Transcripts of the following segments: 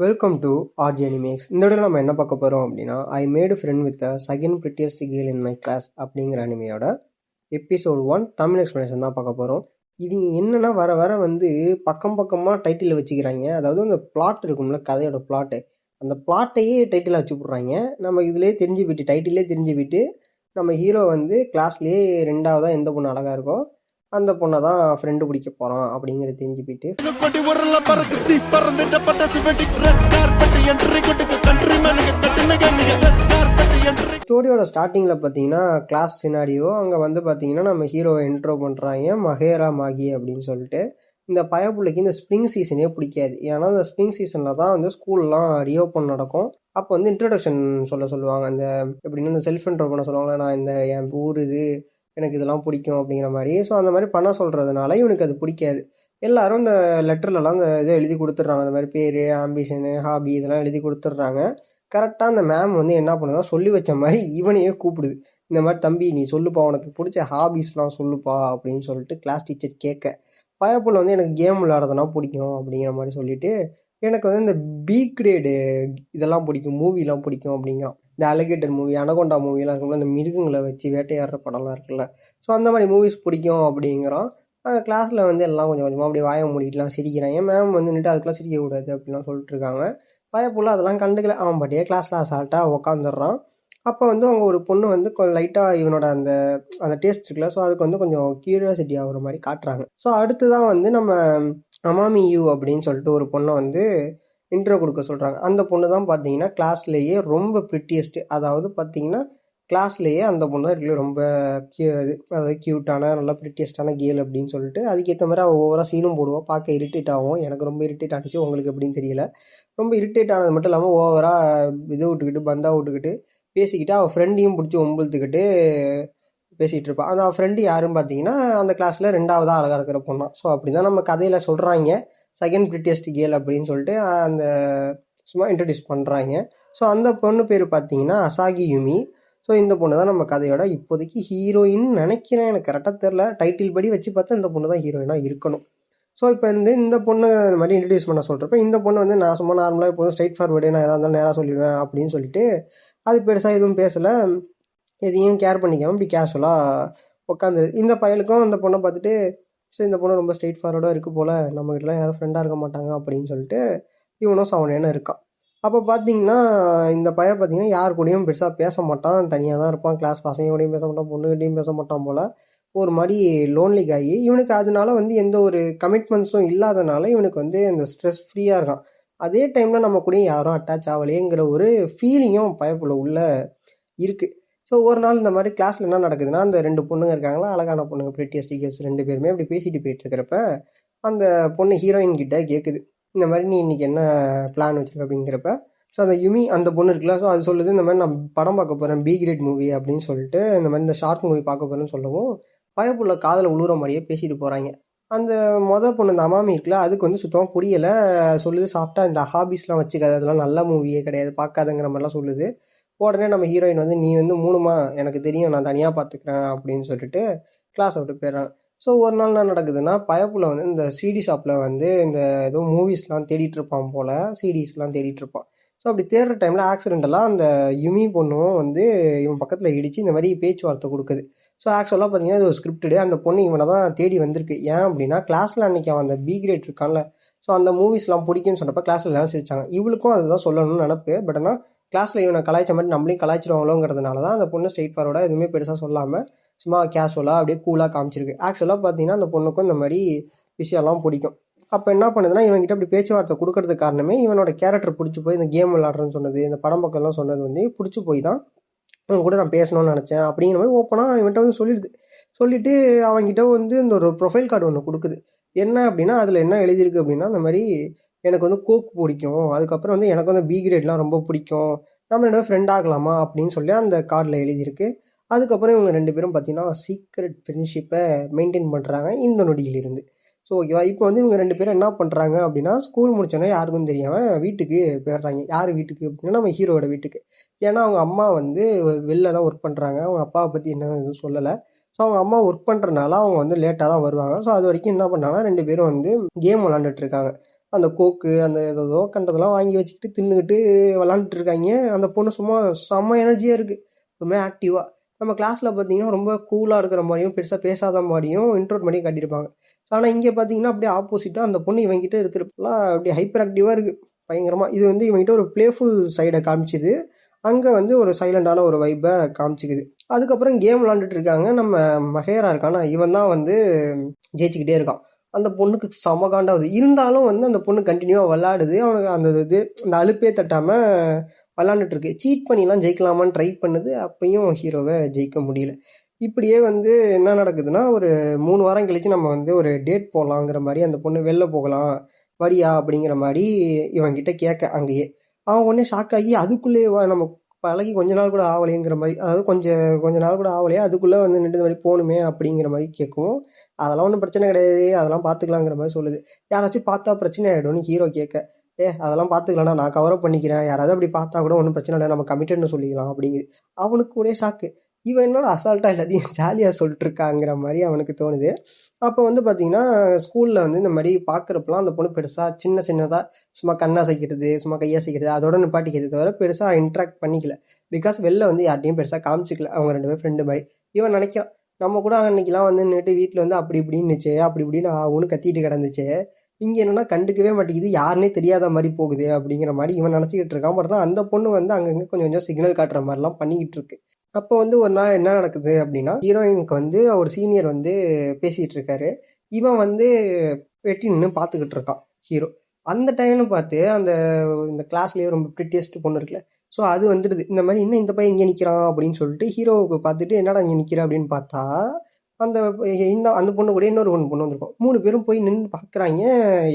Welcome to RJ Animax. இந்த வீடியோவில் நம்ம என்ன பார்க்க போகிறோம் அப்படின்னா, I made friend with the second prettiest girl in my class அப்படிங்கிற அனிமையோட எபிசோட் 1 தமிழ் எக்ஸ்பிளனேஷன் தான் பார்க்க போகிறோம். இது என்னன்னா வர வர வந்து பக்கம் பக்கமாக டைட்டில் வச்சுக்கிறாங்க. அதாவது அந்த பிளாட் இருக்கும்ல, கதையோட பிளாட்டு, அந்த பிளாட்டையே டைட்டிலாக வச்சு போடுறாங்க. நம்ம இதிலே தெரிஞ்சு போயிட்டு, டைட்டிலே தெரிஞ்சு போயிட்டு, நம்ம ஹீரோ வந்து கிளாஸ்லேயே ரெண்டாவதாக எந்த பொண்ணு அழகாக இருக்கோ அந்த பொண்ணை தான் ஃப்ரெண்டு பிடிக்க போகிறான் அப்படிங்கிறது தெரிஞ்சு போயிட்டு ஸ்டோரியோட ஸ்டார்டிங்கில் பார்த்தீங்கன்னா கிளாஸ் சினாரியோ அங்கே வந்து பார்த்தீங்கன்னா நம்ம ஹீரோவை இன்ட்ரோ பண்ணுறாங்க, மகேரா மாகி அப்படின்னு சொல்லிட்டு. இந்த பயப்புள்ளைக்கு இந்த ஸ்ப்ரிங் சீசனே பிடிக்காது. ஏன்னா இந்த ஸ்ப்ரிங் சீசனில் தான் வந்து ஸ்கூல்லாம் ரீஓப்பன் நடக்கும். அப்போ வந்து இன்ட்ரடக்ஷன் சொல்லுவாங்க. அந்த எப்படின்னா இந்த செல்ஃப் இன்ட்ரோ பண்ண சொல்லுவாங்க, நான் இந்த என் ஊர் இது, எனக்கு இதெல்லாம் பிடிக்கும் அப்படிங்கிற மாதிரி. ஸோ அந்த மாதிரி பண்ண சொல்கிறதுனால இவனுக்கு அது பிடிக்காது. எல்லாரும் இந்த லெட்டர்லலாம் அந்த இதை எழுதி கொடுத்துட்றாங்க, அந்த மாதிரி பேர், ஆம்பிஷனு, ஹாபி இதெல்லாம் எழுதி கொடுத்துட்றாங்க. கரெக்டாக அந்த மேம் வந்து என்ன பண்ணுதா, சொல்லி வச்ச மாதிரி இவனையே கூப்பிடுது. இந்த மாதிரி தம்பி நீ சொல்லுப்பா, உனக்கு பிடிச்ச ஹாபிஸ்லாம் சொல்லுப்பா அப்படின்னு சொல்லிட்டு கிளாஸ் டீச்சர் கேட்க, பயப்புள்ள வந்து எனக்கு கேம் விளையாடுறதுனா பிடிக்கும் அப்படிங்கிற மாதிரி சொல்லிட்டு, எனக்கு வந்து இந்த பி கிரேடு இதெல்லாம் பிடிக்கும், மூவிலாம் பிடிக்கும் அப்படிங்கிறான். இந்த அலிகேட்டர் மூவி, அனகொண்டா மூவிலாம் இருக்கும்ல, இந்த மிருகங்களை வச்சு வேட்டையாடுற படம்லாம் இருக்குல்ல, ஸோ அந்த மாதிரி மூவிஸ் பிடிக்கும் அப்படிங்கிறான். கிளாஸில் வந்து எல்லாம் கொஞ்சம் கொஞ்சமாக அப்படியே வாய மூடிட்டுலாம் சிரிக்கிறாங்க. மேம் வந்து நின்று அதுக்கெலாம் சிரிக்கக்கூடாது அப்படிலாம் சொல்லிட்டு இருக்காங்க. பயப்புள்ள அதெல்லாம் கண்டுக்கல, அவன் பாட்டியே கிளாஸில் அசால்ட்டாக உக்காந்துடுறான். அப்போ வந்து அவங்க ஒரு பொண்ணு வந்து லைட்டாக இவனோட அந்த அந்த டேஸ்ட் இருக்குல்ல, ஸோ அதுக்கு வந்து கொஞ்சம் க்யூரியாசிட்டி ஆகிற மாதிரி காட்டுறாங்க. ஸோ அடுத்து தான் வந்து நம்ம அமாமி யூ அப்படின்னு சொல்லிட்டு ஒரு பொண்ணை வந்து இன்ட்ரோ கொடுக்க சொல்கிறாங்க. அந்த பொண்ணு தான் பார்த்தீங்கன்னா கிளாஸ்லேயே ரொம்ப ப்ரிட்டியஸ்ட்டு. அதாவது பார்த்தீங்கன்னா கிளாஸ்லேயே அந்த பொண்ணு தான் இருக்குல்ல ரொம்ப அதாவது க்யூட்டான நல்லா ப்ரிட்டியஸ்டான கேர்ள் அப்படின்னு சொல்லிட்டு. அதுக்கேற்ற மாதிரி அவள் ஓவராக சீனும் போடுவாள், பார்க்க இரிட்டேட் ஆகும். எனக்கு ரொம்ப இரிட்டேட் ஆகிடுச்சு, உங்களுக்கு எப்படின்னு தெரியல. ரொம்ப இரிட்டேட் ஆனது மட்டும் இல்லாமல் ஓவராக இதை விட்டுக்கிட்டு பந்தா விட்டுக்கிட்டு பேசிக்கிட்டு அவள் ஃப்ரெண்டையும் பிடிச்சி ஒம்புழுத்துக்கிட்டு பேசிகிட்டு இருப்பாள். அந்த ஃப்ரெண்டு யாருன்னு பார்த்தீங்கன்னா அந்த கிளாஸில் ரெண்டாவதாக அழகாக இருக்கிற பொண்ணா. ஸோ அப்படி தான் நம்ம கதையில் சொல்கிறாங்க, செகண்ட் பிரிட்டியஸ்ட் கேர்ள் அப்படின்னு சொல்லிட்டு அந்த சும்மா இன்ட்ரடியூஸ் பண்ணுறாங்க. ஸோ அந்த பொண்ணு பேர் பார்த்தீங்கன்னா அசாகி யுமி. ஸோ இந்த பொண்ணு தான் நம்ம கதையோட இப்போதைக்கு ஹீரோயின் நினைக்கிறேன், எனக்கு கரெக்டாக தெரில. டைட்டில் படி வச்சு பார்த்தா இந்த பொண்ணு தான் ஹீரோயினாக இருக்கணும். ஸோ இப்போ வந்து இந்த பொண்ணு இந்த மாதிரி இன்ட்ரடியூஸ் பண்ண சொல்கிறப்ப இந்த பொண்ணு வந்து நான் சும்மா நார்மலாக இப்போதும் ஸ்ட்ரைட் ஃபார்வேர்டு, நான் எதாக இருந்தாலும் நேராக சொல்லிடுவேன் அப்படின்னு சொல்லிட்டு அது பெருசாக எதுவும் பேசலை, எதையும் கேர் பண்ணிக்காமல் இப்படி கேஷுவலாக உட்காந்துருது. இந்த பயலுக்கும் அந்த பொண்ணை பார்த்துட்டு ஸோ இந்த பொண்ணு ரொம்ப ஸ்ட்ரெயிட் ஃபார்வர்டாக இருக்குது போல், நம்மகிட்டலாம் யாரும் ஃப்ரெண்டாக இருக்க மாட்டாங்க அப்படின்னு சொல்லிட்டு இவனும் சவனேன்னு இருக்கான். அப்போ பார்த்தீங்கன்னா இந்த பையன் பார்த்தீங்கன்னா யார் கூடயும் பெருசாக பேச மாட்டான், தனியாக தான் இருப்பான். கிளாஸ் பசங்கக்கூடையும் பேச மாட்டான், பொண்ணுகிட்டையும் பேச மாட்டான் போல். ஒரு மாதிரி லோன்லி காயி. இவனுக்கு அதனால வந்து எந்த ஒரு கமிட்மெண்ட்ஸும் இல்லாதனால இவனுக்கு வந்து இந்த ஸ்ட்ரெஸ் ஃப்ரீயாக இருக்கான். அதே டைமில் நம்ம கூடயும் யாரும் அட்டாச் ஆகலையேங்கிற ஒரு ஃபீலிங்கும் பயப்புள்ள உள்ள இருக்குது. ஸோ ஒரு நாள் இந்த மாதிரி கிளாஸில் என்ன நடக்குதுன்னா, அந்த ரெண்டு பொண்ணுங்க இருக்காங்களா, அழகான பொண்ணுங்க, பிரிட்டியஸ்ட் கேர்ள்ஸ் ரெண்டு பேருமே அப்படி பேசிட்டு போயிட்டுருக்கிறப்ப அந்த பொண்ணு ஹீரோயின் கிட்ட கேட்குது, இந்த மாதிரி நீ இன்றைக்கி என்ன பிளான் வச்சுருக்க அப்படிங்கிறப்ப. ஸோ அந்த யுமி அந்த பொண்ணு இருக்குல்ல, ஸோ அது சொல்லுது, இந்த மாதிரி நான் படம் பார்க்க போகிறேன், பி கிரேட் மூவி அப்படின்னு சொல்லிட்டு, இந்த மாதிரி இந்த ஷார்ட் மூவி பார்க்க போகிறேன்னு சொல்லவும் பயப்புள்ள காதில் உழுற மாதிரியே பேசிட்டு போகிறாங்க. அந்த பொண்ணு இந்த அமாமி இருக்குல்ல, அதுக்கு வந்து சுத்தமாக புரியலை. சொல்லுது சாஃப்டாக இந்த ஹாபிஸ்லாம் வச்சுக்காது, அதெல்லாம் நல்ல மூவியே கிடையாது, பார்க்காதங்கிற மாதிரிலாம் சொல்லுது. உடனே நம்ம ஹீரோயின் வந்து நீ வந்து மூணுமா எனக்கு தெரியும், நான் தனியாக பார்த்துக்கிறேன் அப்படின்னு சொல்லிட்டு கிளாஸை விட்டு போயிடுறான். ஸோ ஒரு நாள் என்ன நடக்குதுன்னா, பயப்புள்ள வந்து இந்த சிடி ஷாப்பில் வந்து இந்த ஏதோ மூவிஸ்லாம் தேடிட்டு இருப்பான் போல், சிடிஸ்லாம் தேடிட்டு இருப்பான். ஸோ அப்படி தேடுற டைமில் ஆக்சிடென்டெல்லாம் அந்த யுமி பொண்ணும் வந்து இவன் பக்கத்தில் இடித்து இந்த மாதிரி பேச்சுவார்த்தை கொடுக்குது. ஸோ ஆக்சுவலாக பார்த்தீங்கன்னா இது ஒரு ஸ்கிரிப்டு. அந்த பொண்ணு இவனை தான் தேடி வந்திருக்கு. ஏன் அப்படின்னா கிளாஸில் அன்றைக்கி அவன் அந்த பி கிரேட் இருக்கான்ல, ஸோ அந்த மூவிஸ்லாம் பிடிக்குன்னு சொன்னப்போ கிளாஸில் எல்லாரும் சிரிச்சாங்க. இவளுக்கும் அதுதான் சொல்லணும்னு நினப்பு. பட் ஆனால் கிளாஸில் இவனை கலாய்ச்ச மாதிரி நம்மளையும் கலாய்ச்சிடுவாங்களோங்கிறதுனால தான் அந்த பொண்ணு ஸ்ட்ரெயிட் ஃபார்வர்டாக எதுவுமே பெருசாக சொல்லாமல் சும்மா கேஷுவலாக அப்படியே கூலாக காமிச்சிருக்கு. ஆக்சுவலாக பார்த்தீங்கன்னா அந்த பொண்ணுக்கும் இந்த மாதிரி விஷயம்லாம் பிடிக்கும். அப்போ என்ன பண்ணுதுன்னா, இவன்கிட்ட அப்படி பேச்சுவார்த்தை கொடுக்கறதுக்கு காரணமே இவனோட கேரக்டர் பிடிச்சி போய் இந்த கேம் விளாட்றேன்னு சொன்னது, இந்த படம் பக்கம்லாம் சொன்னது வந்து பிடிச்சி போய் தான் அவன் கூட நான் பேசணும்னு நினச்சேன் அப்படிங்கிற மாதிரி ஓப்பனாக இவன்கிட்ட வந்து சொல்லிடுது. சொல்லிவிட்டு அவங்ககிட்ட வந்து இந்த ஒரு ப்ரொஃபைல் கார்டு ஒன்று கொடுக்குது. என்ன அப்படின்னா அதில் என்ன எழுதியிருக்கு அப்படின்னா, இந்த மாதிரி எனக்கு வந்து கோக் பிடிக்கும், அதுக்கப்புறம் வந்து எனக்கு வந்து பி கிரேட்லாம் ரொம்ப பிடிக்கும், நம்ம ரெண்டு ஃப்ரெண்ட் ஆகலாமா அப்படின்னு சொல்லி அந்த கார்டில் எழுதியிருக்கு. அதுக்கப்புறம் இவங்க ரெண்டு பேரும் பார்த்தீங்கன்னா சீக்ரெட் ஃப்ரெண்ட்ஷிப்பை மெயின்டைன் பண்ணுறாங்க இந்த நொடியிலிருந்து. ஸோ ஓகேவா, இப்போ வந்து இவங்க ரெண்டு பேரும் என்ன பண்ணுறாங்க அப்படின்னா, ஸ்கூல் முடிச்சோன்னே யாருக்கும் தெரியாமல் வீட்டுக்கு போயிடுறாங்க. யார் வீட்டுக்கு அப்படின்னா நம்ம ஹீரோவோட வீட்டுக்கு. ஏன்னா அவங்க அம்மா வந்து வெளில தான் ஒர்க் பண்ணுறாங்க, அவங்க அப்பாவை பற்றி என்ன எதுவும் சொல்லலை. ஸோ அவங்க அம்மா ஒர்க் பண்ணுறதுனால அவங்க வந்து லேட்டாக தான் வருவாங்க. ஸோ அது வரைக்கும் என்ன பண்ணாங்கன்னா ரெண்டு பேரும் வந்து கேம் விளாண்டுட்டு இருக்காங்க. அந்த கோக்கு அந்த ஏதோ கண்டதெல்லாம் வாங்கி வச்சுக்கிட்டு தின்னுக்கிட்டு விளாண்டுட்டு இருக்காங்க. அந்த பொண்ணு சும்மா செம்ம எனர்ஜியாக இருக்குது, ரொம்ப ஆக்டிவாக. நம்ம கிளாஸில் பார்த்தீங்கன்னா ரொம்ப கூலாக இருக்கிற மாதிரியும் பெருசாக பேசாத மாதிரியும் இன்ட்ரோட் பண்ணி காட்டியிருப்பாங்க. ஆனால் இங்கே பார்த்தீங்கன்னா அப்படியே ஆப்போசிட்டாக அந்த பொண்ணு இவங்கிட்ட இருக்கிறப்பெல்லாம் அப்படியே ஹைப்பர் ஆக்டிவாக இருக்குது பயங்கரமாக. இது வந்து இவங்கிட்ட ஒரு பிளேஃபுல் சைடை காமிச்சிது, அங்கே வந்து ஒரு சைலண்டான ஒரு வைப்பை காமிச்சிக்குது. அதுக்கப்புறம் கேம் விளாண்டுட்டு இருக்காங்க. நம்ம மகேரா இருக்கானா, இவன் தான் வந்து ஜெயிச்சுக்கிட்டே இருக்கான். அந்த பொண்ணுக்கு செம காண்டாகுது. இருந்தாலும் வந்து அந்த பொண்ணு கண்டினியூவாக விளாடுது. அவனுக்கு அந்த அந்த அலுப்பே தட்டாமல் விளாண்டுட்டு இருக்கு. சீட் பண்ணிலாம் ஜெயிக்கலாமான்னு ட்ரை பண்ணுது. அப்பயும் ஹீரோவை ஜெயிக்க முடியல. இப்படியே வந்து என்ன நடக்குதுன்னா, ஒரு 3 வாரம் கழிச்சு நம்ம வந்து ஒரு டேட் போகலாங்கிற மாதிரி அந்த பொண்ணு வெளில போகலாம் வரியா அப்படிங்கிற மாதிரி இவன்கிட்ட கேட்க அங்கேயே. அவன் உடனே ஷாக் ஆகி அதுக்குள்ளேயே நம்ம பழகி கொஞ்ச நாள் கூட ஆகலைங்கிற மாதிரி, அதாவது கொஞ்ச நாள் கூட ஆகலையா, அதுக்குள்ளே வந்து நின்று மாதிரி போகணுமே அப்படிங்கிற மாதிரி கேட்கும். அதெல்லாம் ஒன்றும் பிரச்சனை கிடையாது, அதெல்லாம் பார்த்துக்கலாங்கிற மாதிரி சொல்லுது. யாராச்சும் பார்த்தா பிரச்சனை ஆகிடும்னு ஹீரோ கேட்க, அதெல்லாம் பார்த்துக்கலாம்டா, நான் கவரப் பண்ணிக்கிறேன், யாராவது அப்படி பார்த்தா கூட ஒன்றும் பிரச்சனை இல்லை, நம்ம கமிட்டட்னு சொல்லிக்கலாம் அப்படிங்குது. அவனுக்கு ஒரே ஷாக்கு, இவன் என்னோட அசால்ட்டாக எல்லாத்தையும் ஜாலியாக சொல்லிட்டு இருக்காங்கிற மாதிரி அவனுக்கு தோணுது. அப்போ வந்து பார்த்தீங்கன்னா ஸ்கூலில் வந்து இந்த மாதிரி பார்க்குறப்பெல்லாம் அந்த பொண்ணு பெருசாக சின்னதாக சும்மா கண்ணாசைக்கிறது, சும்மா கையாசைக்கிறது, அதோட நிப்பாட்டிக்கிறது தவிர பெருசாக இன்ட்ராக்ட் பண்ணிக்கல. பிகாஸ் வெளில வந்து யார்ட்டையும் பெருசாக காமிச்சிக்கல அவங்க 2 பேரும் ஃப்ரெண்டு மாதிரி. இவன் நினைக்கிறான், நம்ம கூட அன்னைக்கெல்லாம் வந்து நின்றுட்டு வீட்டில் வந்து அப்படி இப்படின்னுச்சு, அப்படி இப்படின்னு ஆகும்னு கத்திட்டு கிடந்துச்சு, இங்கே என்னன்னா கண்டுக்கவே மாட்டேங்குது, யாருன்னே தெரியாத மாதிரி போகுது அப்படிங்கிற மாதிரி இவன் நினச்சிக்கிட்டு இருக்கான். பட் அந்த பொண்ணு வந்து அங்கங்கே கொஞ்சம் கொஞ்சம் சிக்னல் காட்டுற மாதிரிலாம் பண்ணிக்கிட்டு இருக்கு. அப்போ வந்து ஒரு நாள் என்ன நடக்குது அப்படின்னா, ஹீரோயினுக்கு வந்து ஒரு சீனியர் வந்து பேசிகிட்டு இருக்காரு. இவன் வந்து வெட்டி நின்று பார்த்துக்கிட்டு இருக்கான் ஹீரோ. அந்த டைம்னு பார்த்து இந்த கிளாஸ்லேயே ரொம்ப ப்ரிட்டியஸ்ட் பொண்ணு இருக்குல்ல, ஸோ அது வந்துடுது. இந்த மாதிரி என்ன இந்த பையன் இங்கே நிற்கிறான் அப்படின்னு சொல்லிட்டு ஹீரோவுக்கு பார்த்துட்டு, என்னடா இங்கே நிற்கிற அப்படின்னு பார்த்தா, அந்த அந்த பொண்ணு கூட இன்னொரு பொண்ணு வந்திருக்கும். 3 பேரும் போய் நின்று பார்க்குறாங்க,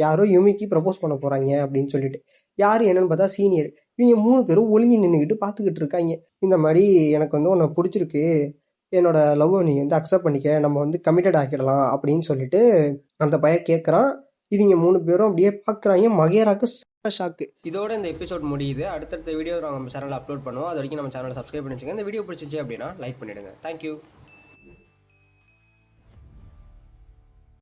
யாரோ யுமிக்கு ப்ரப்போஸ் பண்ண போகிறாங்க அப்படின்னு சொல்லிட்டு. யார் என்னன்னு பார்த்தா சீனியர். இவங்க 3 பேரும் ஒளிஞ்சு நின்றுக்கிட்டு பார்த்துக்கிட்டு இருக்காங்க. இந்த மாதிரி எனக்கு வந்து உன்னை பிடிச்சிருக்கு, என்னோட லவ்வை நீ வந்து அக்செப்ட் பண்ணிக்க, நம்ம வந்து கமிட்டட் ஆக்கிடலாம் அப்படின்னு சொல்லிட்டு அந்த பையன் கேட்குறான். இவங்க 3 பேரும் அப்படியே பார்க்குறாங்க. மகேராக்கு ஷாக்கு. இதோட இந்த எபிசோட் முடியுது. அடுத்தடுத்த வீடியோ நம்ம சேனலில் அப்லோட் பண்ணுவோம். அது வரைக்கும் நம்ம சேனலை சப்ஸ்கிரைப் பண்ணி வச்சுக்கோங்க. இந்த வீடியோ பிடிச்சிச்சு அப்படின்னா லைக் பண்ணிவிடுங்க. தேங்க்யூ.